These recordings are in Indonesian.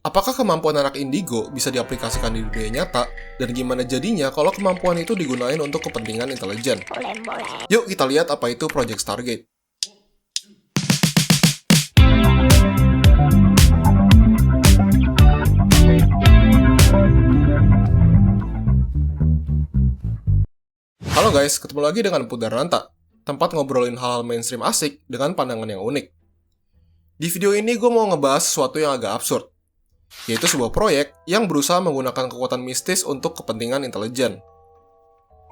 Apakah kemampuan anak indigo bisa diaplikasikan di dunia nyata, dan gimana jadinya kalau kemampuan itu digunakan untuk kepentingan intelijen? Yuk kita lihat apa itu Project Stargate. Halo guys, ketemu lagi dengan Pudaranta, tempat ngobrolin hal-hal mainstream asik dengan pandangan yang unik. Di video ini gue mau ngebahas sesuatu yang agak absurd, yaitu sebuah proyek yang berusaha menggunakan kekuatan mistis untuk kepentingan intelijen.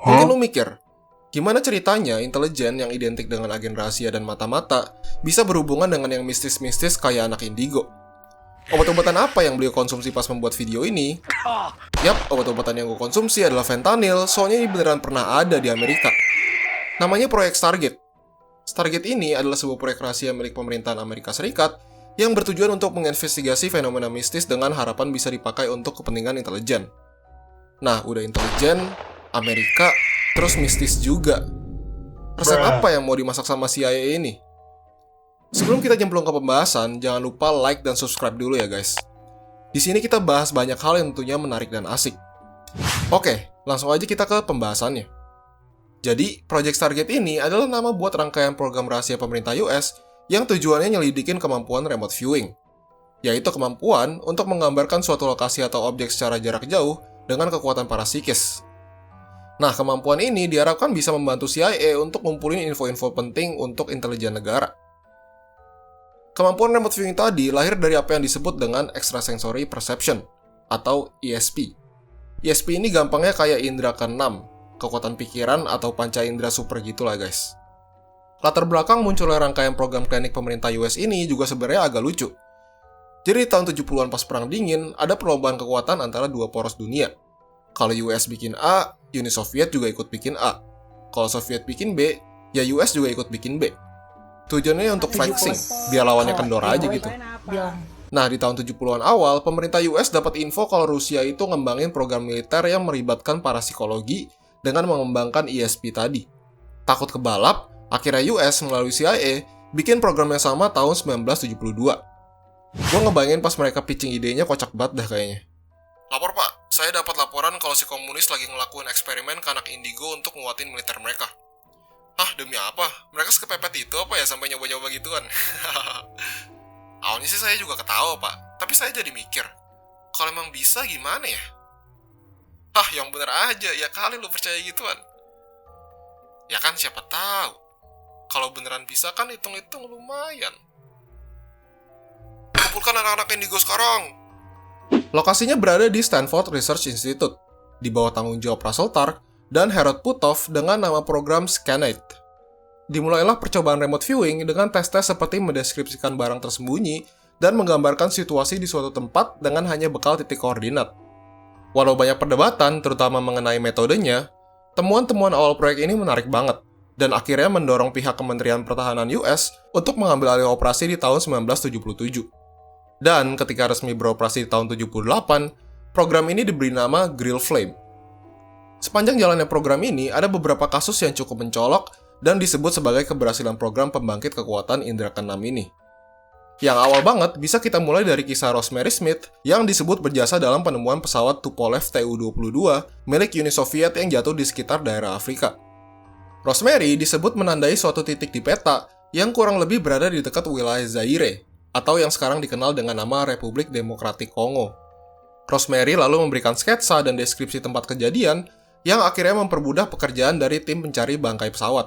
Mungkin lu mikir, gimana ceritanya intelijen yang identik dengan agen rahasia dan mata-mata bisa berhubungan dengan yang mistis-mistis kayak anak indigo? Obat-obatan apa yang beliau konsumsi pas membuat video ini? Yap, obat-obatan yang gue konsumsi adalah fentanyl, soalnya ini beneran pernah ada di Amerika. Namanya Proyek Stargate. Stargate ini adalah sebuah proyek rahasia milik pemerintahan Amerika Serikat yang bertujuan untuk menginvestigasi fenomena mistis dengan harapan bisa dipakai untuk kepentingan intelijen. Nah, udah intelijen, Amerika, terus mistis juga. Resep apa yang mau dimasak sama CIA ini? Sebelum kita nyemplung ke pembahasan, jangan lupa like dan subscribe dulu ya guys. Di sini kita bahas banyak hal yang tentunya menarik dan asik. Oke, langsung aja kita ke pembahasannya. Jadi, Project Stargate ini adalah nama buat rangkaian program rahasia pemerintah US yang tujuannya nyelidikin kemampuan remote viewing, yaitu kemampuan untuk menggambarkan suatu lokasi atau objek secara jarak jauh dengan kekuatan parasikis. Nah, kemampuan ini diharapkan bisa membantu CIA untuk ngumpulin info-info penting untuk intelijen negara. Kemampuan remote viewing tadi lahir dari apa yang disebut dengan extrasensory perception, atau ESP. ESP ini gampangnya kayak indera keenam, kekuatan pikiran atau panca indera super gitulah guys. Latar belakang munculnya rangkaian program klinik pemerintah US ini juga sebenarnya agak lucu. Jadi di tahun 70-an pas Perang Dingin, ada perlombaan kekuatan antara dua poros dunia. Kalau US bikin A, Uni Soviet juga ikut bikin A. Kalau Soviet bikin B, ya US juga ikut bikin B. Tujuannya untuk flexing, biar lawannya kendor aja gitu. Nah, di tahun 70-an awal, pemerintah US dapat info kalau Rusia itu ngembangin program militer yang melibatkan parapsikologi dengan mengembangkan ESP tadi. Takut kebalap, akhirnya US melalui CIA bikin program yang sama tahun 1972. Gue ngebayangin pas mereka pitching idenya kocak banget dah kayaknya. Lapor pak, saya dapat laporan kalau si komunis lagi ngelakuin eksperimen ke anak indigo untuk nguatin militer mereka. Hah, demi apa? Mereka sekepepet itu apa ya sampai nyoba-nyoba gituan? Awalnya sih saya juga ketawa, Pak. Tapi saya jadi mikir, kalau emang bisa gimana ya? Hah, yang bener aja. Ya kali lu percaya gituan. Ya kan siapa tahu. Kalau beneran bisa kan hitung-hitung lumayan. Kumpulkan anak-anak indigo sekarang. Lokasinya berada di Stanford Research Institute, di bawah tanggung jawab Russell Targ dan Harold Puthoff dengan nama program Scanate. Dimulailah percobaan remote viewing dengan tes-tes seperti mendeskripsikan barang tersembunyi dan menggambarkan situasi di suatu tempat dengan hanya bekal titik koordinat. Walau banyak perdebatan, terutama mengenai metodenya, temuan-temuan awal proyek ini menarik banget, dan akhirnya mendorong pihak Kementerian Pertahanan US untuk mengambil alih operasi di tahun 1977. Dan ketika resmi beroperasi di tahun 78, program ini diberi nama Grill Flame. Sepanjang jalannya program ini, ada beberapa kasus yang cukup mencolok dan disebut sebagai keberhasilan program pembangkit kekuatan indera keenam ini. Yang awal banget bisa kita mulai dari kisah Rosemary Smith yang disebut berjasa dalam penemuan pesawat Tupolev Tu-22 milik Uni Soviet yang jatuh di sekitar daerah Afrika. Rosemary disebut menandai suatu titik di peta yang kurang lebih berada di dekat wilayah Zaire, atau yang sekarang dikenal dengan nama Republik Demokratik Kongo. Rosemary lalu memberikan sketsa dan deskripsi tempat kejadian yang akhirnya mempermudah pekerjaan dari tim pencari bangkai pesawat.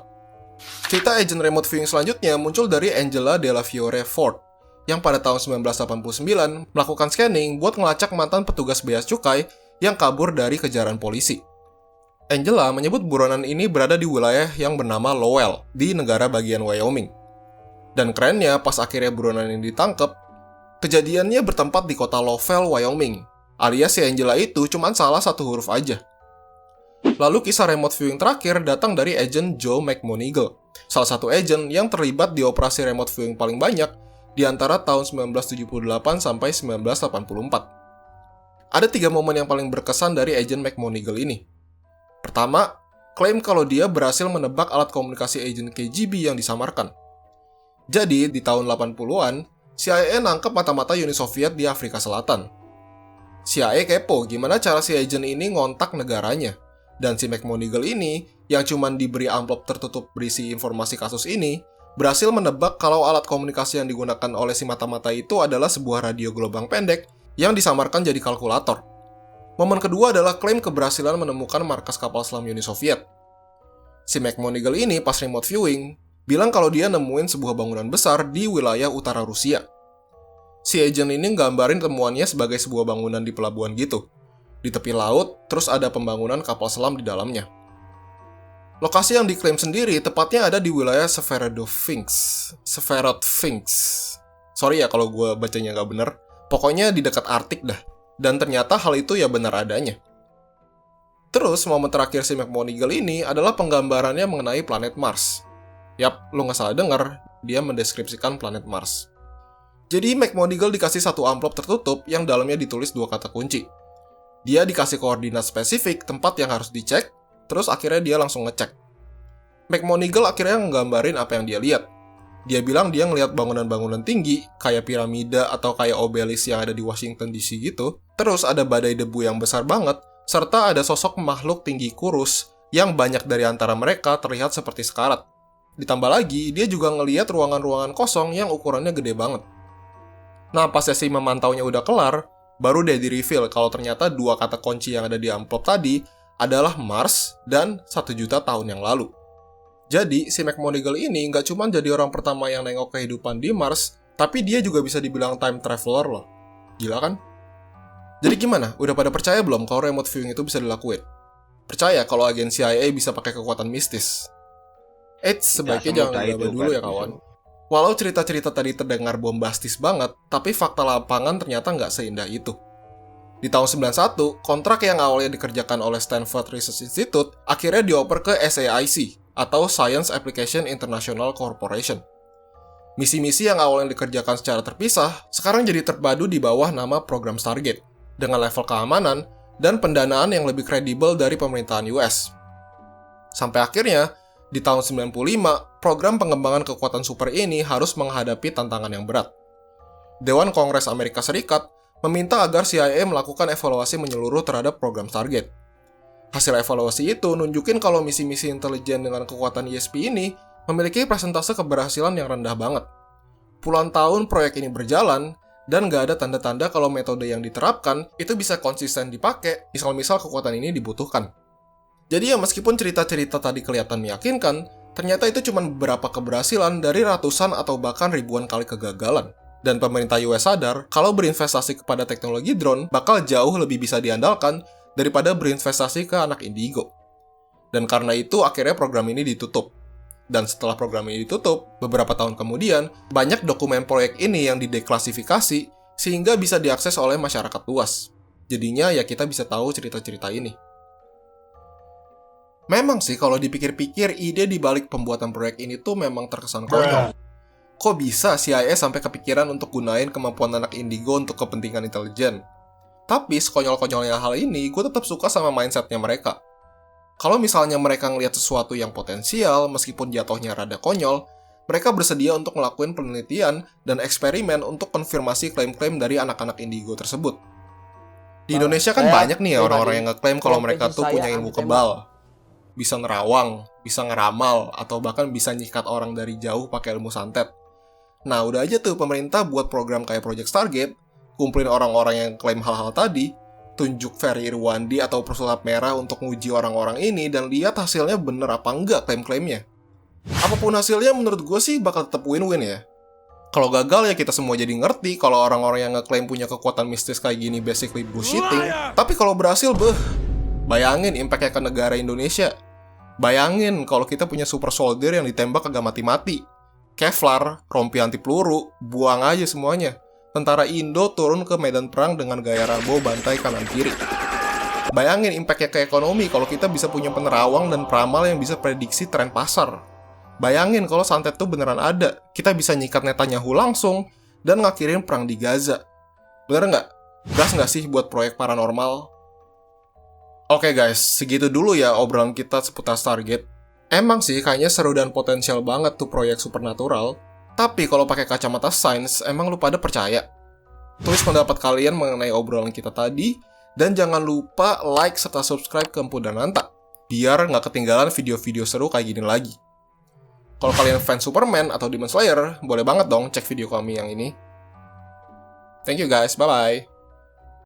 Cerita agen remote viewing selanjutnya muncul dari Angela Della Fiore Ford, yang pada tahun 1989 melakukan scanning buat ngelacak mantan petugas bea cukai yang kabur dari kejaran polisi. Angela menyebut buronan ini berada di wilayah yang bernama Lowell, di negara bagian Wyoming. Dan kerennya, pas akhirnya buronan ini ditangkap, kejadiannya bertempat di kota Lovell, Wyoming, alias si Angela itu cuma salah satu huruf aja. Lalu kisah remote viewing terakhir datang dari agen Joe McMonigle, salah satu agen yang terlibat di operasi remote viewing paling banyak di antara tahun 1978 sampai 1984. Ada 3 momen yang paling berkesan dari agen McMonigle ini. Pertama, klaim kalau dia berhasil menebak alat komunikasi agen KGB yang disamarkan. Jadi, di tahun 80-an, CIA nangkep mata-mata Uni Soviet di Afrika Selatan. CIA kepo gimana cara si agent ini ngontak negaranya. Dan si McMonigle ini, yang cuma diberi amplop tertutup berisi informasi kasus ini, berhasil menebak kalau alat komunikasi yang digunakan oleh si mata-mata itu adalah sebuah radio gelombang pendek yang disamarkan jadi kalkulator. Momen kedua adalah klaim keberhasilan menemukan markas kapal selam Uni Soviet. Si McMonigle ini pas remote viewing, bilang kalau dia nemuin sebuah bangunan besar di wilayah utara Rusia. Si agent ini nggambarin temuannya sebagai sebuah bangunan di pelabuhan gitu. Di tepi laut, terus ada pembangunan kapal selam di dalamnya. Lokasi yang diklaim sendiri tepatnya ada di wilayah Severodvinsk. Sorry ya kalau gue bacanya nggak bener. Pokoknya di dekat Arktik dah. Dan ternyata hal itu ya benar adanya. Terus, momen terakhir si McMonigle ini adalah penggambarannya mengenai planet Mars. Yap, lo nggak salah denger, dia mendeskripsikan planet Mars. Jadi, McMonigle dikasih satu amplop tertutup yang dalamnya ditulis dua kata kunci. Dia dikasih koordinat spesifik tempat yang harus dicek, terus akhirnya dia langsung ngecek. McMonigle akhirnya nggambarin apa yang dia lihat. Dia bilang dia ngelihat bangunan-bangunan tinggi, kayak piramida atau kayak obelisk yang ada di Washington DC gitu. Terus ada badai debu yang besar banget, serta ada sosok makhluk tinggi kurus yang banyak dari antara mereka terlihat seperti sekarat. Ditambah lagi, dia juga ngelihat ruangan-ruangan kosong yang ukurannya gede banget. Nah, pas sesi memantaunya udah kelar, baru dia di-reveal kalau ternyata dua kata kunci yang ada di amplop tadi adalah Mars dan 1 juta tahun yang lalu. Jadi, si McMonigle ini nggak cuma jadi orang pertama yang nengok kehidupan di Mars, tapi dia juga bisa dibilang time traveler loh. Gila kan? Jadi gimana? Udah pada percaya belum kalau remote viewing itu bisa dilakuin? Percaya kalau agen CIA bisa pakai kekuatan mistis? Sebaiknya jangan gegabah dulu ya kawan. Walau cerita-cerita tadi terdengar bombastis banget, tapi fakta lapangan ternyata nggak seindah itu. Di tahun 91, kontrak yang awalnya dikerjakan oleh Stanford Research Institute akhirnya dioper ke SAIC, atau Science Application International Corporation. Misi-misi yang awalnya dikerjakan secara terpisah, sekarang jadi terpadu di bawah nama program Stargate, dengan level keamanan dan pendanaan yang lebih kredibel dari pemerintahan US. Sampai akhirnya, di tahun 95, program pengembangan kekuatan super ini harus menghadapi tantangan yang berat. Dewan Kongres Amerika Serikat meminta agar CIA melakukan evaluasi menyeluruh terhadap program Stargate. Hasil evaluasi itu nunjukin kalau misi-misi intelijen dengan kekuatan ESP ini memiliki persentase keberhasilan yang rendah banget. Puluhan tahun proyek ini berjalan, dan nggak ada tanda-tanda kalau metode yang diterapkan itu bisa konsisten dipakai, misal-misal kekuatan ini dibutuhkan. Jadi ya meskipun cerita-cerita tadi kelihatan meyakinkan, ternyata itu cuma beberapa keberhasilan dari ratusan atau bahkan ribuan kali kegagalan. Dan pemerintah US sadar kalau berinvestasi kepada teknologi drone bakal jauh lebih bisa diandalkan daripada berinvestasi ke anak indigo. Dan karena itu akhirnya program ini ditutup. Dan setelah program ini ditutup, beberapa tahun kemudian, banyak dokumen proyek ini yang dideklasifikasi sehingga bisa diakses oleh masyarakat luas. Jadinya ya kita bisa tahu cerita-cerita ini. Memang sih kalau dipikir-pikir ide dibalik pembuatan proyek ini tuh memang terkesan konyol. Kok bisa CIA sampai kepikiran untuk gunain kemampuan anak indigo untuk kepentingan intelijen? Tapi sekonyol-konyolnya hal ini, gue tetap suka sama mindsetnya mereka. Kalau misalnya mereka ngelihat sesuatu yang potensial, meskipun jatuhnya rada konyol, mereka bersedia untuk ngelakuin penelitian dan eksperimen untuk konfirmasi klaim-klaim dari anak-anak indigo tersebut. Di Indonesia kan banyak nih ya orang-orang yang ngeklaim kalau mereka tuh punya ilmu kebal. Bisa nerawang, bisa ngeramal, atau bahkan bisa nyikat orang dari jauh pakai ilmu santet. Nah, udah aja tuh pemerintah buat program kayak Project Stargate, kumpulin orang-orang yang klaim hal-hal tadi, tunjuk Ferry Irwandi atau pesulap merah untuk nguji orang-orang ini dan lihat hasilnya bener apa enggak klaim-klaimnya. Apapun hasilnya menurut gue sih bakal tetap win-win ya. Kalau gagal ya kita semua jadi ngerti kalau orang-orang yang ngeklaim punya kekuatan mistis kayak gini basically bullshitting. Tapi kalau berhasil, bayangin impactnya ke negara Indonesia. Bayangin kalau kita punya super soldier yang ditembak kagak mati-mati. Kevlar, rompi anti peluru, buang aja semuanya. Tentara Indo turun ke medan perang dengan gaya Rambo bantai kanan kiri. Bayangin impactnya ke ekonomi kalau kita bisa punya penerawang dan peramal yang bisa prediksi tren pasar. Bayangin kalau santet tuh beneran ada, kita bisa nyikat Netanyahu langsung dan ngakhirin perang di Gaza. Bener nggak? Gas nggak sih buat proyek paranormal? Oke guys, segitu dulu ya obrolan kita seputar Stargate. Emang sih kayaknya seru dan potensial banget tuh proyek supernatural. Tapi kalau pakai kacamata sains, emang lu pada percaya? Tulis pendapat kalian mengenai obrolan kita tadi, dan jangan lupa like serta subscribe ke Empu dan Nanta, biar nggak ketinggalan video-video seru kayak gini lagi. Kalau kalian fans Superman atau Demon Slayer, boleh banget dong cek video kami yang ini. Thank you guys, bye-bye.